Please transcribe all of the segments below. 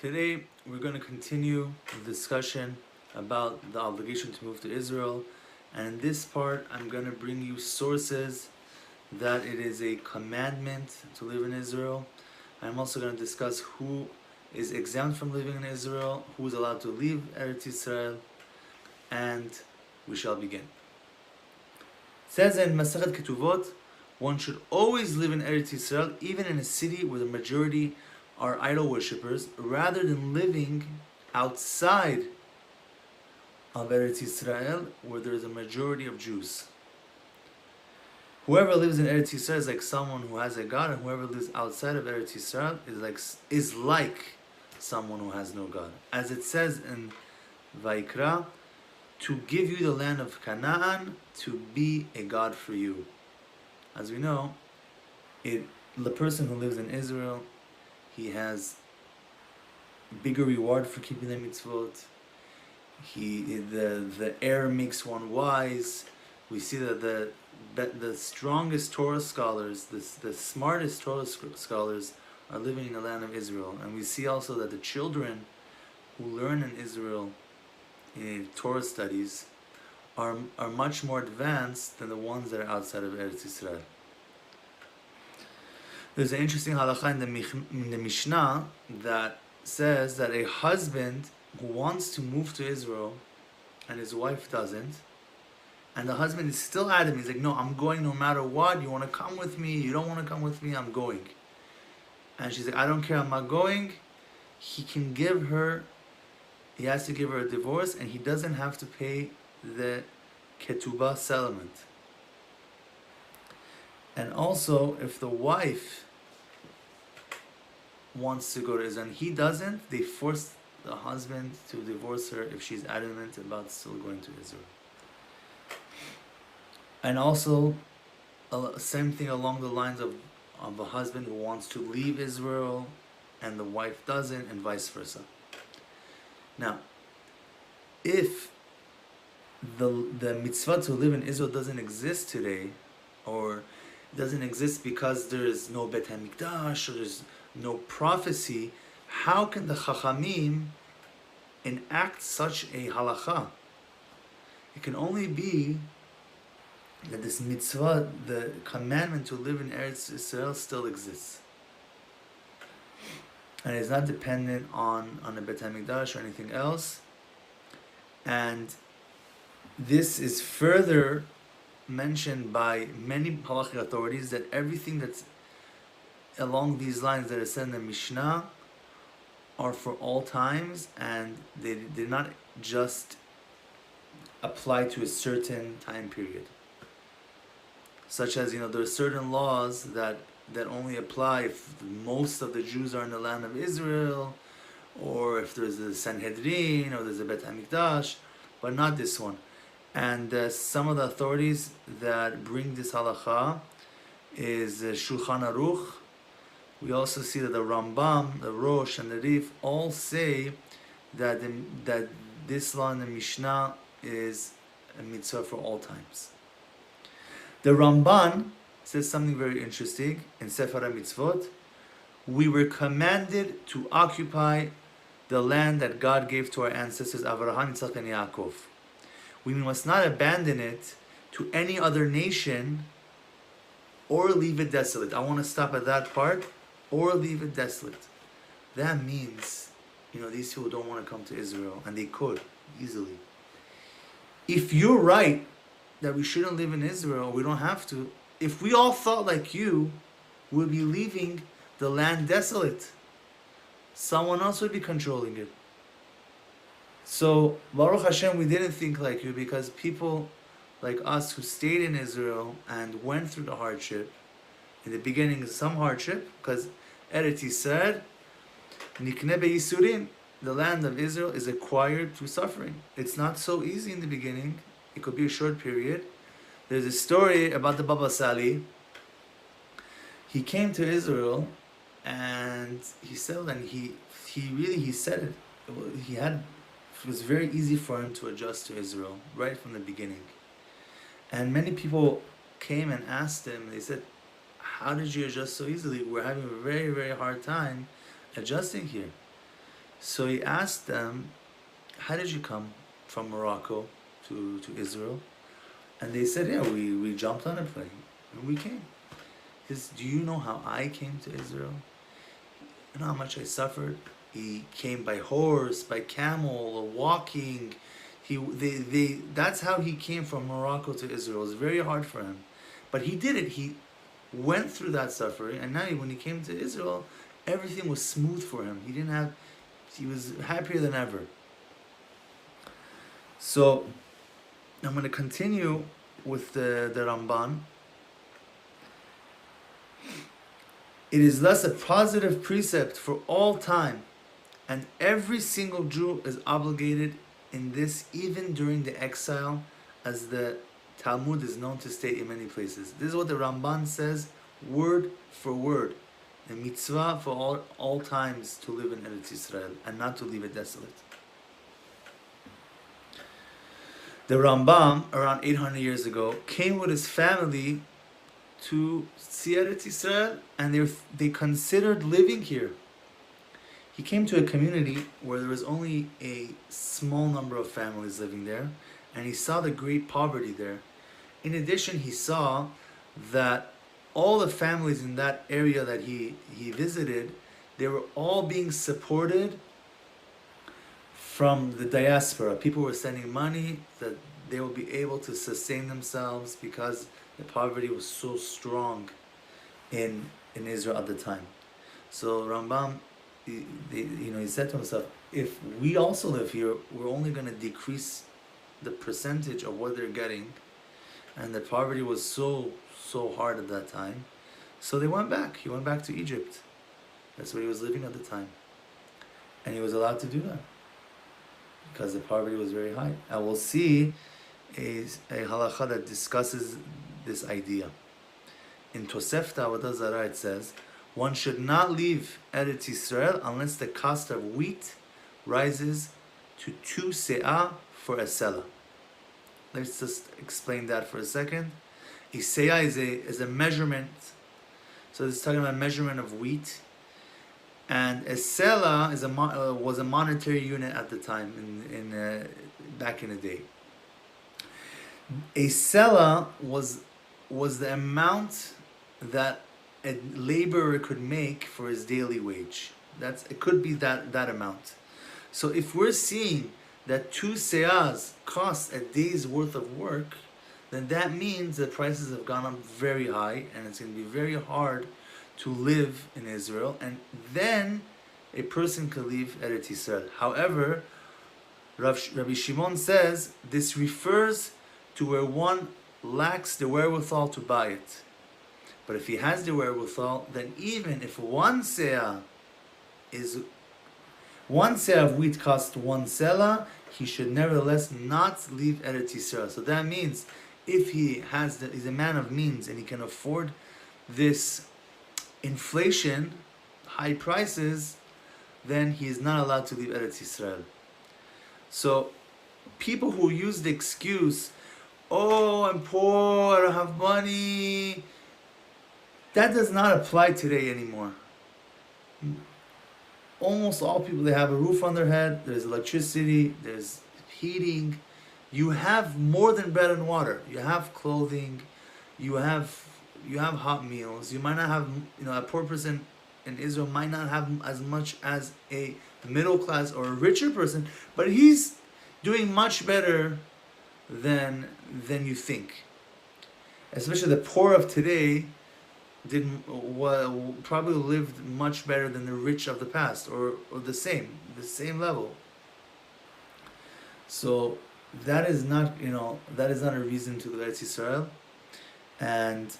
Today we're going to continue the discussion about the obligation to move to Israel, and in this part I'm going to bring you sources that it is a commandment to live in Israel. I'm also going to discuss who is exempt from living in Israel, who is allowed to leave Eretz Yisrael, and we shall begin. It says in Masechet Ketuvot, one should always live in Eretz Yisrael, even in a city where the majority are idol worshippers, rather than living outside of Eretz Yisrael, where there is a majority of Jews. Whoever lives in Eretz Yisrael is like someone who has a God, and whoever lives outside of Eretz Yisrael is like someone who has no God. As it says in Vayikra, to give you the land of Canaan, to be a God for you. As we know, the person who lives in Israel, he has bigger reward for keeping the mitzvot. The air makes one wise. We see that the strongest Torah scholars, the smartest Torah scholars, are living in the land of Israel. And we see also that the children who learn in Israel in Torah studies are much more advanced than the ones that are outside of Eretz Yisrael. There's an interesting halakha in the Mishnah that says that a husband who wants to move to Israel and his wife doesn't, and the husband is still adamant, he's like, no, I'm going no matter what, you want to come with me, you don't want to come with me, I'm going. And she's like, I don't care, I'm not going. He has to give her a divorce, and he doesn't have to pay the ketubah settlement. And also, if the wife wants to go to Israel and he doesn't, they force the husband to divorce her if she's adamant about still going to Israel. And also, same thing along the lines of a husband who wants to leave Israel and the wife doesn't, and vice versa. Now, if the mitzvah to live in Israel doesn't exist today, or doesn't exist because there is no Bet HaMikdash, or there's no prophecy, how can the Chachamim enact such a halakha? It can only be that this mitzvah, the commandment to live in Eretz Yisrael, still exists. And it's not dependent on a Bet HaMikdash or anything else. And this is further mentioned by many halachic authorities, that everything that's along these lines that are said in the Mishnah are for all times, and they did not just apply to a certain time period. Such as, there are certain laws that only apply if most of the Jews are in the land of Israel, or if there's a Sanhedrin, or there's a Bet HaMikdash, but not this one. And some of the authorities that bring this halakha is Shulchan Aruch. We also see that the Rambam, the Rosh, and the Rif all say that this law in the Mishnah is a mitzvah for all times. The Ramban says something very interesting in Sefer Mitzvot. We were commanded to occupy the land that God gave to our ancestors, Avraham, Yitzchak, and Yaakov. We must not abandon it to any other nation or leave it desolate. I want to stop at that part. Or leave it desolate. That means, these people don't want to come to Israel, and they could easily. If you're right that we shouldn't live in Israel, we don't have to. If we all thought like you, we'd be leaving the land desolate. Someone else would be controlling it. So, Baruch Hashem, we didn't think like you, because people like us who stayed in Israel and went through the hardship, in the beginning, some hardship, because Eretz Yisrael, Nikne Be'Yisurim, the land of Israel, is acquired through suffering. It's not so easy in the beginning. It could be a short period. There's a story about the Baba Sali. He came to Israel, and he settled, and he said it. It was very easy for him to adjust to Israel right from the beginning. And many people came and asked him, they said, how did you adjust so easily? We're having a very, very hard time adjusting here. So he asked them, how did you come from Morocco to Israel? And they said, yeah, we jumped on a plane and we came. He says, do you know how I came to Israel? You know how much I suffered? He came by horse, by camel, walking. That's how he came from Morocco to Israel. It was very hard for him. But he did it. He went through that suffering, and now when he came to Israel, everything was smooth for him. He was happier than ever. So I'm going to continue with the Ramban. It is thus a positive precept for all time, and every single Jew is obligated in this, even during the exile, as the Talmud is known to state in many places. This is what the Ramban says, word for word. A mitzvah for all times to live in Eretz Yisrael and not to leave it desolate. The Rambam, around 800 years ago, came with his family to see Eretz Yisrael, and they considered living here. He came to a community where there was only a small number of families living there, and he saw the great poverty there. In addition, he saw that all the families in that area that he visited, they were all being supported from the diaspora. People were sending money that they will be able to sustain themselves because the poverty was so strong in Israel at the time. So Rambam, he said to himself, if we also live here, we're only going to decrease the percentage of what they're getting, and the poverty was so hard at that time. So they went back. He went back to Egypt. That's where he was living at the time, and he was allowed to do that because the poverty was very high. And we'll see a halacha that discusses this idea. In Tosefta Avodah Zarah it says, one should not leave Eretz Yisrael unless the cost of wheat rises to 2 se'ah for a selah. Let's just explain that for a second. A se'ah is a measurement. So this is talking about measurement of wheat. And a selah was a monetary unit at the time, back in the day. A selah was the amount that a laborer could make for his daily wage. It could be that amount. So if we're seeing that 2 se'ahs cost a day's worth of work, then that means the prices have gone up very high, and it's going to be very hard to live in Israel, and then a person could leave Eretz Yisrael. However, Rabbi Shimon says this refers to where one lacks the wherewithal to buy it. But if he has the wherewithal, then even if 1 se'ah of wheat costs 1 selah, he should nevertheless not leave Eretz Yisrael. So that means if he's a man of means and he can afford this inflation, high prices, then he is not allowed to leave Eretz Yisrael. So people who use the excuse, oh, I'm poor, I don't have money, that does not apply today anymore. Almost all people, they have a roof on their head, there's electricity, there's heating. You have more than bread and water. You have clothing, you have hot meals. You might not have, a poor person in Israel might not have as much as a middle class or a richer person, but he's doing much better than you think. Especially the poor of today probably lived much better than the rich of the past, or the same level. So that is not a reason to leave Eretz Yisrael. And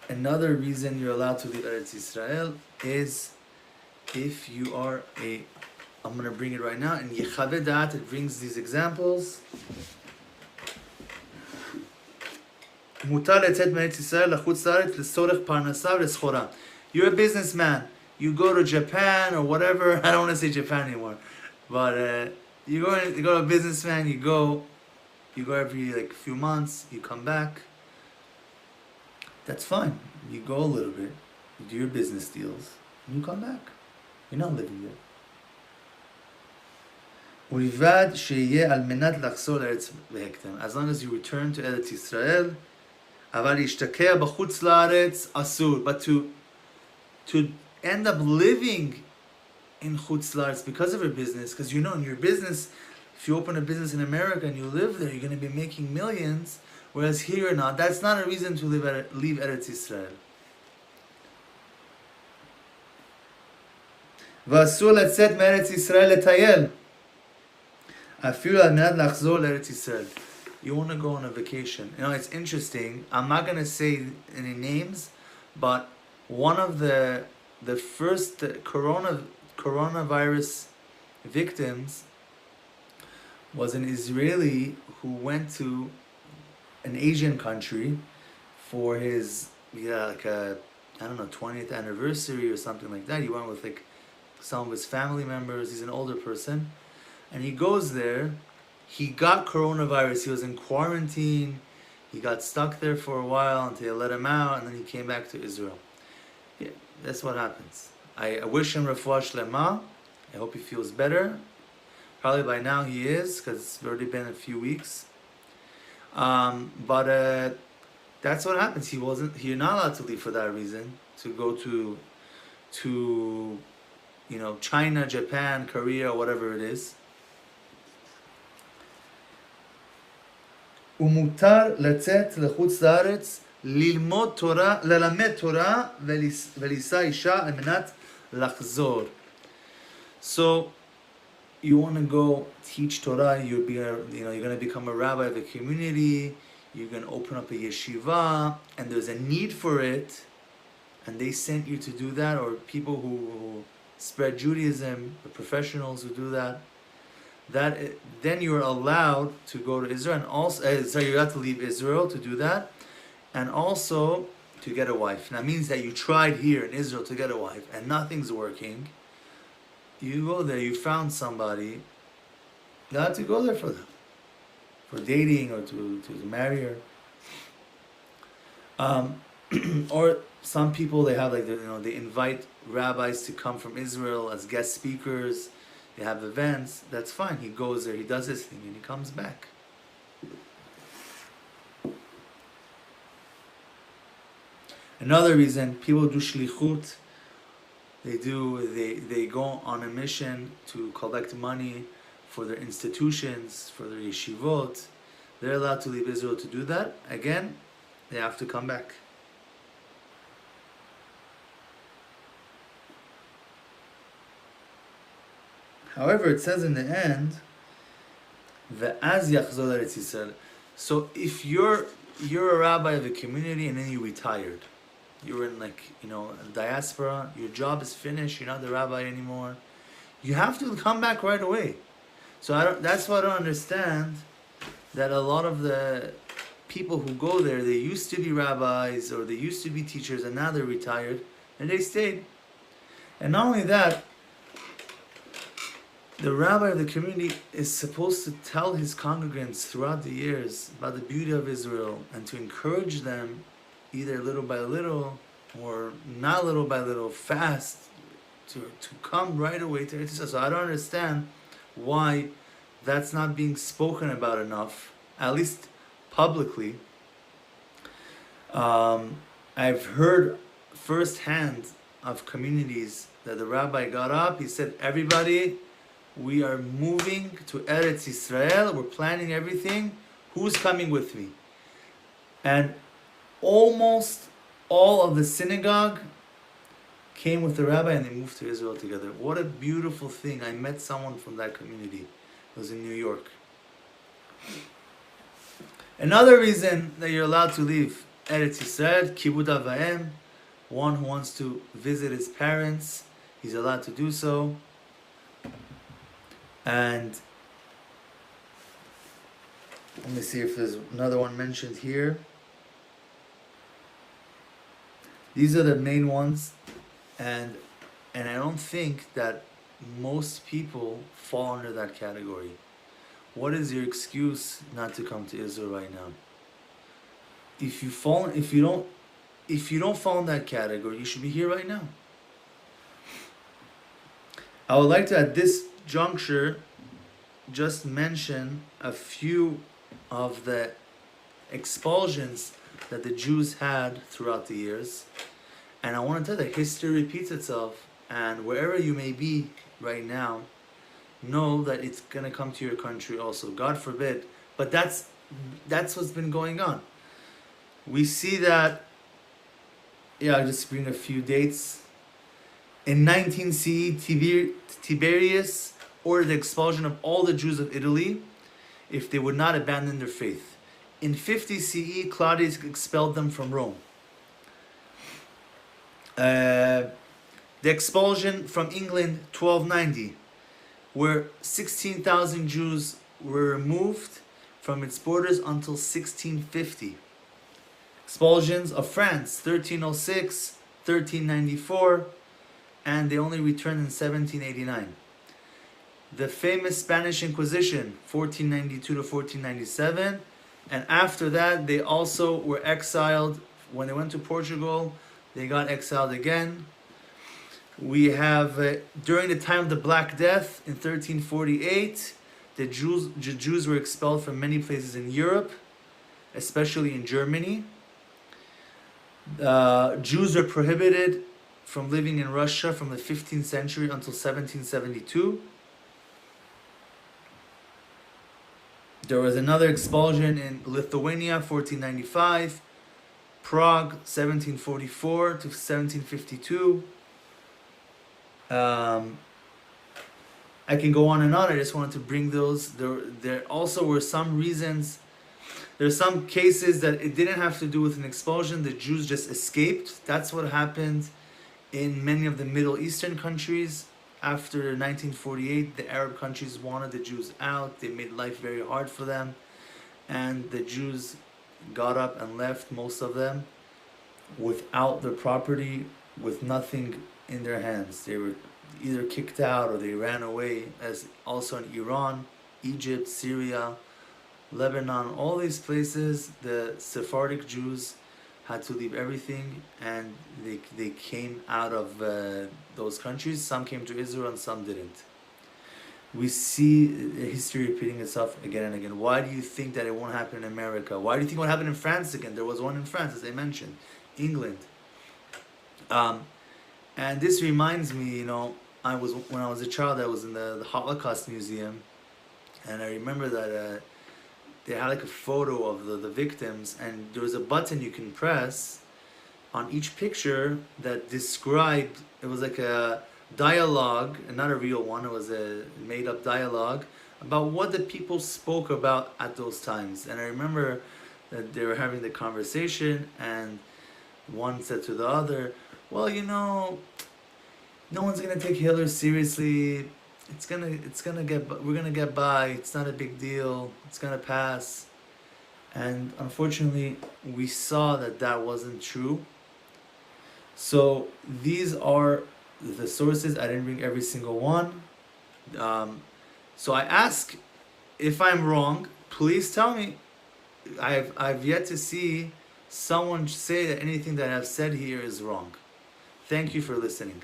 another reason you're allowed to leave Eretz Yisrael is if you are I'm going to bring it right now. In Yechaveh Da'at, it brings these examples. You're a businessman. You go to Japan or whatever. I don't want to say Japan anymore, but you go to a businessman. You go every few months. You come back. That's fine. You go a little bit. You do your business deals. And you come back. You're not living there. ובלבד שיהיה על מנת לחזור לארץ בהקדם. As long as you return to Eretz Yisrael, אבל להשתקע בחוץ לארץ אסור. But to end up living in Chutz La'aretz because of your business, because you know in your business, if you open a business in America and you live there, you're going to be making millions, whereas here or not, that's not a reason to leave Eretz Yisrael. ואסור לצאת מארץ ישראל לטייל. אפילו על מנת לחזור לארץ ישראל. You want to go on a vacation. You know, it's interesting. I'm not going to say any names, but one of the first coronavirus victims was an Israeli who went to an Asian country for his, like a, I don't know, 20th anniversary or something like that. He went with like some of his family members. He's an older person. And he goes there. He got coronavirus. He was in quarantine. He got stuck there for a while until they let him out, and then he came back to Israel. Yeah, that's what happens. I wish him refuah shlema. I hope he feels better. Probably by now he is, because it's already been a few weeks. But that's what happens. You're not allowed to leave for that reason. To go to you know, China, Japan, Korea, whatever it is. ומותר לצאת לחוץ לארץ ללמד תורה ולישא אישה על מנת לחזור. So you want to go teach Torah, you're going to become a rabbi of a community, you're going to open up a yeshiva, and there's a need for it, and they sent you to do that, or people who spread Judaism, the professionals who do that, then you're allowed to go to Israel, and also you have to leave Israel to do that, and also to get a wife. That means that you tried here in Israel to get a wife and nothing's working. You go there, you found somebody, you have to go there for them, for dating or to marry her. Or some people, they have they invite rabbis to come from Israel as guest speakers. They have events. That's fine. He goes there, he does his thing, and he comes back. Another reason, people do shlichut. They go on a mission to collect money for their institutions, for their yeshivot. They're allowed to leave Israel to do that. Again, they have to come back. However, it says in the end, "Ve'az yachzor l'Eretz Yisrael." So if you're a rabbi of a community and then you retired, you're in diaspora, your job is finished, you're not the rabbi anymore, you have to come back right away. So that's why I don't understand that a lot of the people who go there, they used to be rabbis or they used to be teachers and now they're retired and they stayed. And not only that, the rabbi of the community is supposed to tell his congregants throughout the years about the beauty of Israel and to encourage them either little by little or not little by little, fast, to come right away to Israel. So I don't understand why that's not being spoken about enough, at least publicly. I've heard firsthand of communities that the rabbi got up, he said, everybody, we are moving to Eretz Yisrael, we're planning everything, who's coming with me? And almost all of the synagogue came with the rabbi and they moved to Israel together. What a beautiful thing. I met someone from that community. It was in New York. Another reason that you're allowed to leave Eretz Yisrael, Kibud Av Va'em, one who wants to visit his parents, he's allowed to do so. And let me see if there's another one mentioned here. These are the main ones, and I don't think that most people fall under that category. What is your excuse not to come to Israel right now? If you don't fall in that category, you should be here right now. I would like to, at this juncture, just mention a few of the expulsions that the Jews had throughout the years. And I want to tell you that history repeats itself, and wherever you may be right now, know that it's going to come to your country also. God forbid. But that's what's been going on. We see that, I'll just bring a few dates. In 19 CE, Tiberius ordered the expulsion of all the Jews of Italy if they would not abandon their faith. In 50 CE, Claudius expelled them from Rome. The expulsion from England, 1290, where 16,000 Jews were removed from its borders until 1650. Expulsions of France, 1306, 1394, and they only returned in 1789. The famous Spanish Inquisition, 1492 to 1497, and after that they also were exiled. When they went to Portugal, they got exiled again. We have, during the time of the Black Death in 1348, the Jews were expelled from many places in Europe, especially in Germany. Jews were prohibited from living in Russia from the 15th century until 1772. There was another expulsion in Lithuania, 1495, Prague, 1744 to 1752. I can go on and on. I just wanted to bring those. There also were some reasons. There's some cases that it didn't have to do with an expulsion. The Jews just escaped. That's what happened in many of the Middle Eastern countries. After 1948, the Arab countries wanted the Jews out. They made life very hard for them. And the Jews got up and left, most of them, without their property, with nothing in their hands. They were either kicked out or they ran away, as also in Iran, Egypt, Syria, Lebanon, all these places. The Sephardic Jews had to leave everything, and they came out of those countries. Some came to Israel and some didn't. We see history repeating itself again and again. Why do you think that it won't happen in America? Why do you think it won't happen in France again? There was one in France, as I mentioned, England. And this reminds me, when I was a child, I was in the Holocaust Museum, and I remember that they had like a photo of the victims, and there was a button you can press on each picture that described, it was like a dialogue, and not a real one, it was a made-up dialogue about what the people spoke about at those times. And I remember that they were having the conversation, and one said to the other, well, no one's gonna take Hitler seriously. We're gonna get by. It's not a big deal. It's gonna pass. And unfortunately, we saw that wasn't true. So these are the sources. I didn't bring every single one. So I ask, if I'm wrong, please tell me. I've yet to see someone say that anything that I've said here is wrong. Thank you for listening.